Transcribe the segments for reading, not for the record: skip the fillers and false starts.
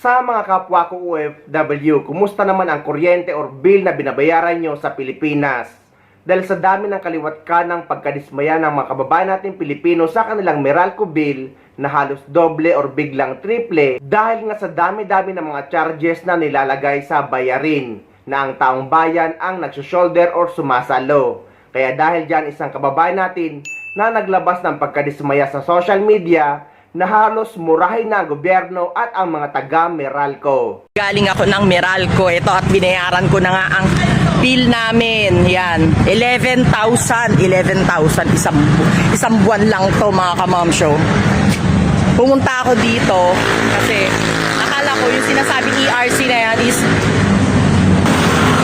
Sa mga kapwa ko OFW, kumusta naman ang kuryente or bill na binabayaran nyo sa Pilipinas? Dahil sa dami ng kaliwat ka ng pagkadismaya ng mga kababayan natin Pilipino sa kanilang Meralco bill na halos doble or biglang triple dahil nga sa dami-dami ng mga charges na nilalagay sa bayarin na ang taong bayan ang nagsushoulder or sumasalo. Kaya dahil dyan isang kababayan natin na naglabas ng pagkadismaya sa social media na halos murahin na ang gobyerno at ang mga taga Meralco. Galing ako ng Meralco, ito at binayaran ko na nga ang bill namin. Yan, 11,000 isang buwan lang to mga kamamsyo. Pumunta ako dito kasi akala ko yung sinasabing ERC na yan is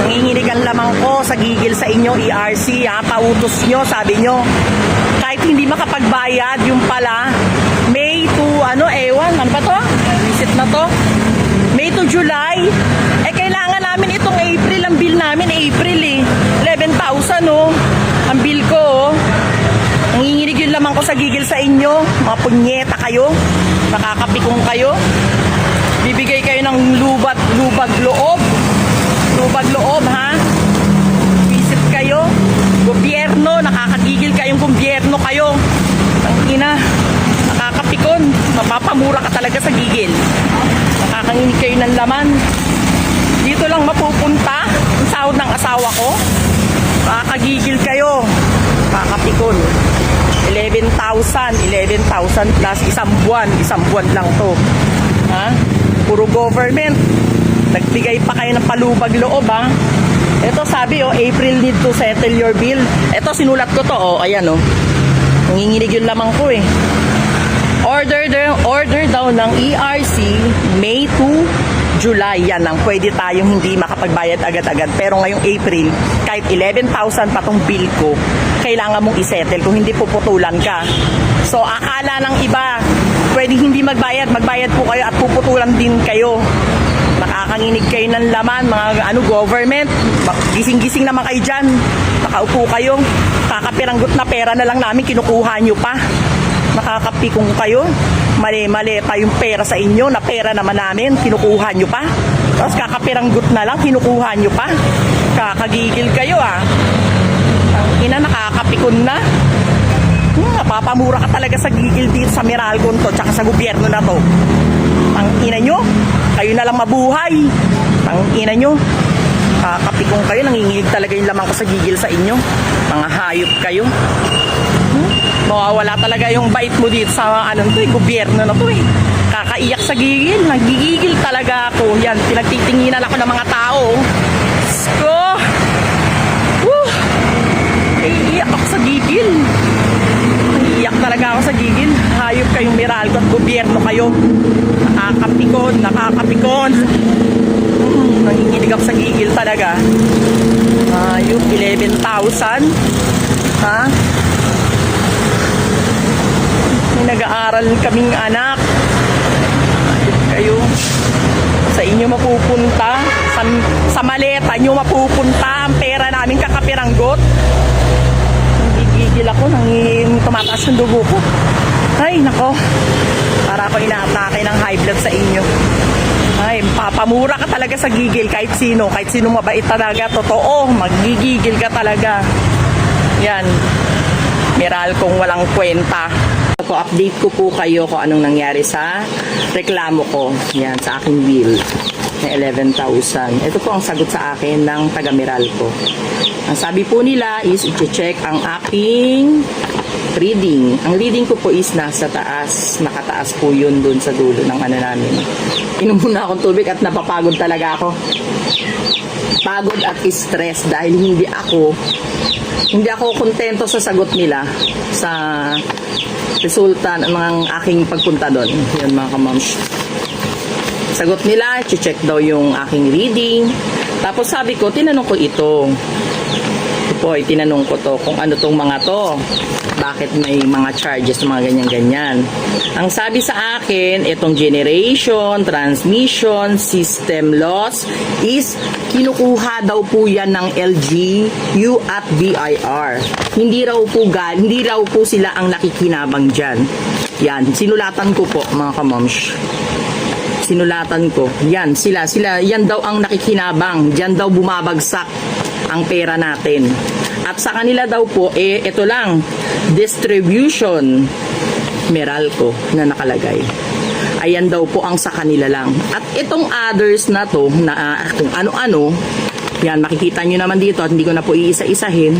nanginginig ang lamang ko sa gigil sa inyo ERC ha, pautos nyo, sabi nyo kahit hindi makapagbayad yung pala May to ano ba to? Visit na to May to July kailangan namin itong April, ang bill namin April 11,000 ang bill ko nanginginig yung lamang ko sa gigil sa inyo mga punyeta kayo, nakakapikong kayo, bibigay kayo ng lubag loob ha, visit kayo gobyerno, nakakagigil kayong gobyerno kayo, ang ina nakakapikon, mapapamura ka talaga sa gigil, nakakanginig kayo ng laman. Dito lang mapupunta ang sahod ng asawa ko, nakakagigil kayo, nakakapikon. 11,000 plus isang buwan lang to ha, puro government, nagbigay pa kayo ng palubag loob ha. Ito sabi April need to settle your bill. Ito sinulat ko to ayan nanginginig yung lamang ko Order daw ng ERC May to July. Yan ang pwede tayong hindi makapagbayad agad-agad. Pero ngayong April, kahit 11,000 pa tong bill ko, kailangan mong isettle kung hindi puputulan ka. So akala ng iba, pwede hindi magbayad po kayo at puputulan din kayo. Nakakanginig kayo ng laman, mga government. Gising-gising naman kayo dyan. Nakaupo kayo. Kakapiranggot na pera na lang namin, kinukuha nyo pa. Nakakapikong kayo. Mali-mali pa yung pera sa inyo, na pera naman namin, kinukuha nyo pa. Tapos kakapiranggot na lang, kinukuha nyo pa. Kakagigil kayo Ang ina, nakakapikon na. Napapamura ka talaga sa gigil dito sa Meralco to, tsaka sa gobyerno na to. Ang ina nyo, kayo na lang mabuhay. Ang ina nyo, kakapikong kayo, nanginginig talaga yung lamang ko sa gigil sa inyo. Mga hayop kayo. Mawawala talaga yung bait mo dito sa gobyerno na to Kakaiyak sa gigil, nagigigil talaga ako. Yan, pinagtitinginan ako ng mga tao. Sko! Iiyak ako sa gigil. Iiyak talaga ako sa gigil. Hayop kayong Meralco at gobyerno kayo. Nakakapikon. Nanginginig ako sa gigil talaga. Hayop, 11,000. Ha? Nag-aaral kaming anak. Kayo sa inyo mapupunta, sa maleta nyo mapupunta ang pera namin, kakapiranggot. Gigil ako, tumataas yung dugo ko. Ay nako, para ako inaatake ng high blood sa inyo. Ay, papamura ka talaga sa gigil kahit sino mabait talaga, totoo, magigigil ka talaga. Yan, Meralcong walang kwenta. Update ko po kayo kung anong nangyari sa reklamo ko. Yan, sa aking bill na 11,000. Ito po ang sagot sa akin ng taga Meralco. Ang sabi po nila is i-check ang aking reading. Ang reading ko po is nasa taas. Nakataas po yun dun sa dulo ng namin. Inom muna akong tubig at napapagod talaga ako. Pagod at stress dahil hindi ako kontento sa sagot nila sa resulta ng aking pagpunta doon. Yun mga kamams. Sagot nila, check daw yung aking reading. Tapos sabi ko, tinanong ko ito. Tinanong ko to kung ano tong mga to. Bakit may mga charges, mga ganyan-ganyan. Ang sabi sa akin, itong generation, transmission, system loss is kinukuha daw po yan ng LGU at BIR. Hindi raw po sila ang nakikinabang dyan. Yan, sinulatan ko po mga kamoms. sinulatan ko. Yan, sila, yan daw ang nakikinabang. Diyan daw bumabagsak ang pera natin. At sa kanila daw po, ito lang, distribution Meralco na nakalagay. Ayan daw po ang sa kanila lang. At itong others na to, na kung ano-ano, yan, makikita nyo naman dito at hindi ko na po iisa-isahin.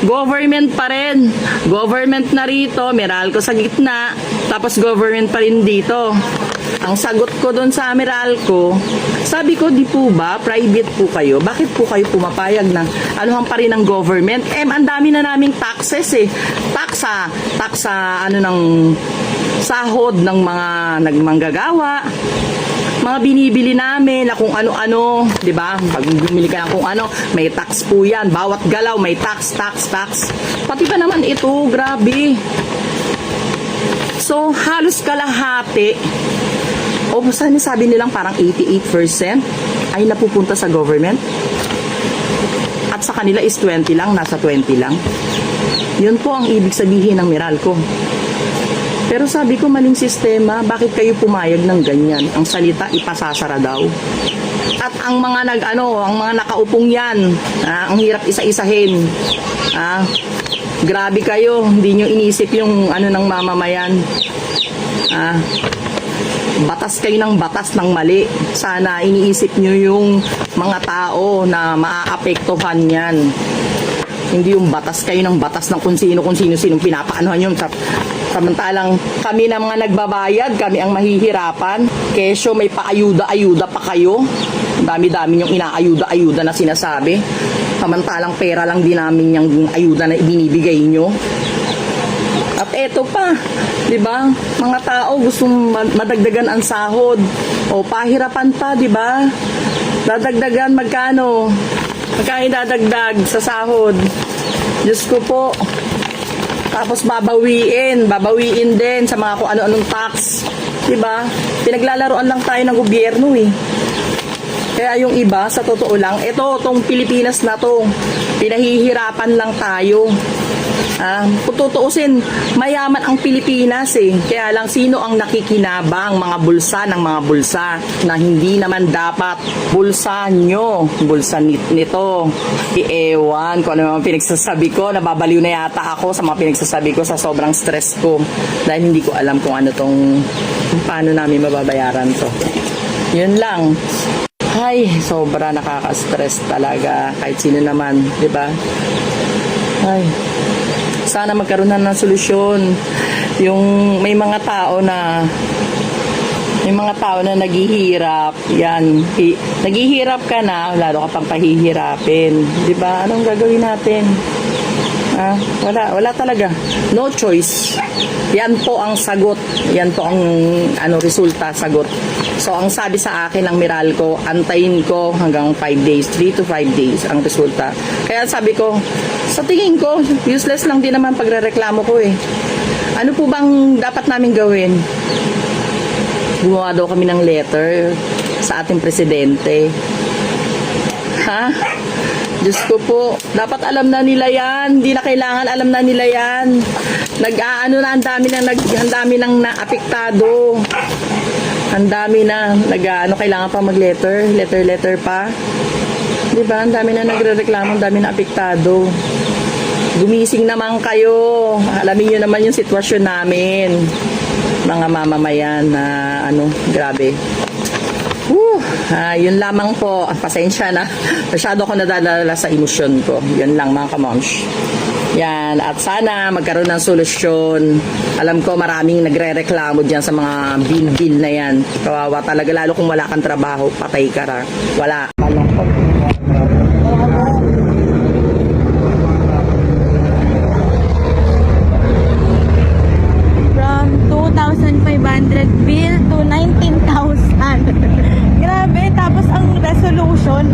Government pa rin. Government na rito, Meralco sa gitna, tapos government pa rin dito. Ang sagot ko doon sa Meralco, sabi ko, di po ba, private po kayo? Bakit po kayo pumapayag ng anuhan pa rin ng government? Ang dami na naming taxes eh. Taksa, ano ng sahod ng mga nagmanggagawa, mga binibili namin na kung ano-ano, di ba? Pag bumili ka ng kung ano, may tax po yan. Bawat galaw, may tax. Pati pa naman ito, grabe. So, halos kalahati, o sabi nilang parang 88% ay napupunta sa government. At sa kanila is 20 lang, nasa 20 lang. Yun po ang ibig sabihin ng Meralco. Pero sabi ko, maling sistema, bakit kayo pumayag ng ganyan? Ang salita, ipasasara daw. At ang mga ang mga nakaupong yan, ang hirap isa-isahin. Grabe kayo, hindi nyo inisip yung ng mamamayan. Batas kayo ng batas ng mali. Sana iniisip nyo yung mga tao na maaapektuhan yan. Hindi yung batas kayo ng batas ng kung sino pinapaanohan yun. Samantalang kami na mga nagbabayad, kami ang mahihirapan. Kesyo may paayuda-ayuda pa kayo. Dami-dami yung inaayuda-ayuda na sinasabi. Samantalang pera lang din namin yung ayuda na ibinibigay nyo. At eto pa, di ba? Mga tao gusto madagdagan ang sahod. O pahirapan pa, di ba? Dadagdagan magkano? Magkano dadagdag sa sahod? Diyos ko po. Tapos babawiin din sa mga kung ano-anong tax. Di ba? Pinaglalaroan lang tayo ng gobyerno eh. Kaya yung iba, sa totoo lang, tong Pilipinas na to, pinahihirapan lang tayo. Kung tutuusin, mayaman ang Pilipinas eh. Kaya lang sino ang nakikinabang? Mga bulsa ng mga bulsa na hindi naman dapat bulsa nyo. Bulsa nito. Ewan kung ano mga pinagsasabi ko. Nababaliw na yata ako sa mga pinagsasabi ko sa sobrang stress ko. Dahil hindi ko alam kung paano namin mababayaran to. Yun lang. Ay, sobra nakaka-stress talaga. Kahit sino naman, di ba? Ay, sana magkaroon na ng solusyon. Yung may mga tao na naghihirap, yan, naghihirap ka na, lalo ka pang pahihirapin. Di ba? Anong gagawin natin? Wala talaga. No choice. Yan po ang sagot. Yan po ang resulta, sagot. So, ang sabi sa akin ng Meralco, antayin ko hanggang 5 days, 3 to 5 days ang resulta. Kaya sabi ko, sa tingin ko, useless lang din naman pagrereklamo ko eh. Ano po bang dapat namin gawin? Gumawa daw kami ng letter sa ating presidente. Diyos ko po, dapat alam na nila yan. Hindi na kailangan alam na nila yan. Ang dami nang naapektado. Ang dami na, kailangan pa mag-letter pa. Diba? Ang dami na nagre-reklamo, ang dami na apektado. Gumising naman kayo. Alamin nyo naman yung sitwasyon namin. Mga mamamayan na, grabe. Yun lamang po. Pasensya na. Masyado ako nadadala sa emosyon ko. Yun lang mga kamoms. Yan. At sana magkaroon ng solusyon. Alam ko maraming nagre-reklamo dyan sa mga bill na yan. Kawawa talaga. Lalo kung wala kang trabaho, patay ka ra. Wala. From 2,500 bill to 19,000. Grabe. Tapos ang resolution,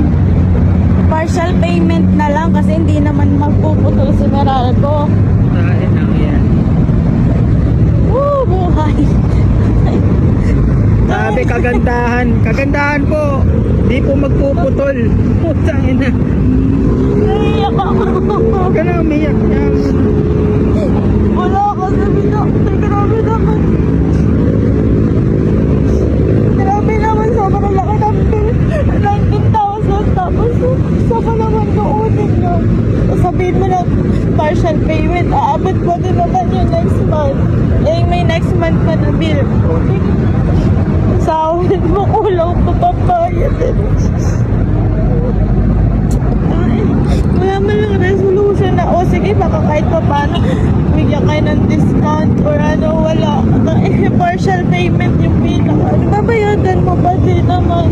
partial payment na lang kasi hindi naman magpuputol si Meralco. Buhay. Sabi kagandahan po. Di po magpuputol. Putang ina. Naiiyak ako. Huwag ka na umiyak. Wala kasi grabe naman. Grabe naman. partial payment. Aabot po din naman yung next month. Eh, may next month pa na bill. Sahod mo, kulang pa papayad. Ay, wala man lang resolution na, o sige, baka kahit pa paano, bigyan kayo ng discount or ano, wala. Eh, partial payment yung pinaka. Ano, babayadan mo pa din naman.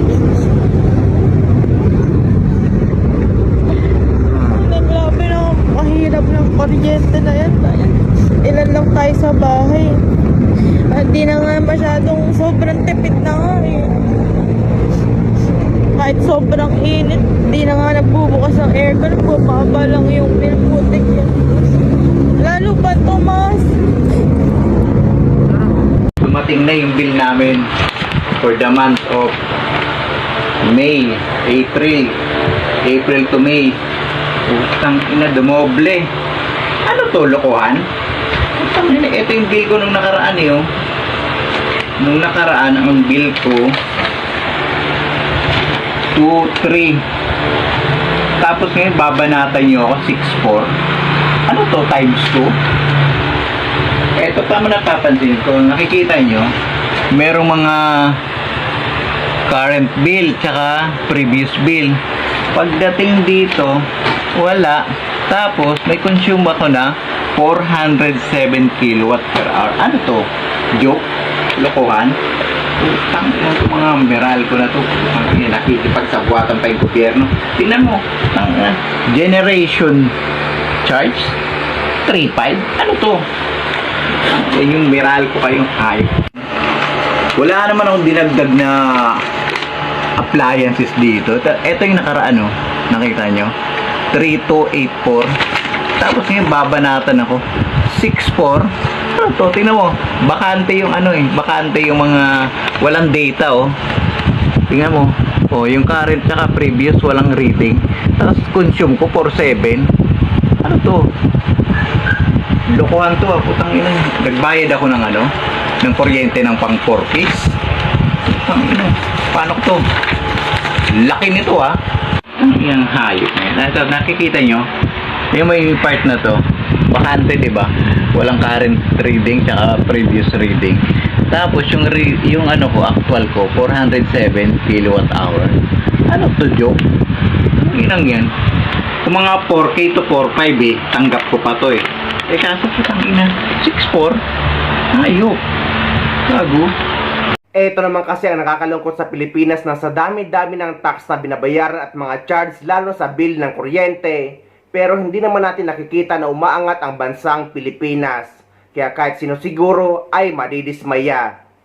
Grabe na, mahirap ng kuryente na yan. Ilan lang tayo sa bahay. Hindi na nga masyadong sobrang tipid na nga eh. Kahit sobrang init, hindi na nga nagbubukas ng aircon, bumaba lang yung bill, putik yan. Lalo pa Tomas. Dumating na yung bill namin for the month of May, April to May. Utang ina, dumoble. Ano to, lokohan? Utang ina, ito yung bill ko nung nakaraan eh. Oh. Nung nakaraan, ang bill ko 2,3. Tapos ngayon, babanatan nyo ako 6,4. Ano to, times 2? Ito, tama napapansin ko. Nakikita nyo, merong mga current bill tsaka previous bill. Pagdating dito, wala. Tapos, may consume ako na 407 kilowatt per hour. Ano to? Joke? Lokohan? Utang na ito, mga meral ko na to. Nakikipagsabuatan pa yung gobyerno. Tingnan mo, generation charge 3.5. Ano to? Yan yung meral ko kayong hype. Wala naman akong dinagdag na appliances dito. Ito yung nakaraan, oh. Nakita nyo? 3,284. Tapos ngayon babanatan ako 6,4. Ano to? Tingnan mo. Bakante yung ano eh. Bakante yung mga walang data, oh. Tingnan mo. Oh, yung current tsaka previous walang reading. Tapos consume ko 4,7. Ano to? Lokohan to, ah. Putang ina. Nagbayad ako ng ano? Ng kuryente ng pang 4 piece. Putang ina. Paano ko to? Laki nito, ah. Yung hayop na yun. Nakikita nyo? Yung may part na to, bakante, diba? Walang current reading tsaka previous reading. Tapos yung ano ko, actual ko, 407 kilowatt hour. Ano to, joke? Ano inang yan? Kung mga 4K to 4.5 eh, tanggap ko pa to eh. Eh kaso putang ina, 6.4? Ayok. Gago. Ito naman kasi ang nakakalungkot sa Pilipinas na sa dami-dami ng tax na binabayaran at mga charge lalo sa bill ng kuryente. Pero hindi naman natin nakikita na umaangat ang bansang Pilipinas. Kaya kahit sino siguro ay madidismaya.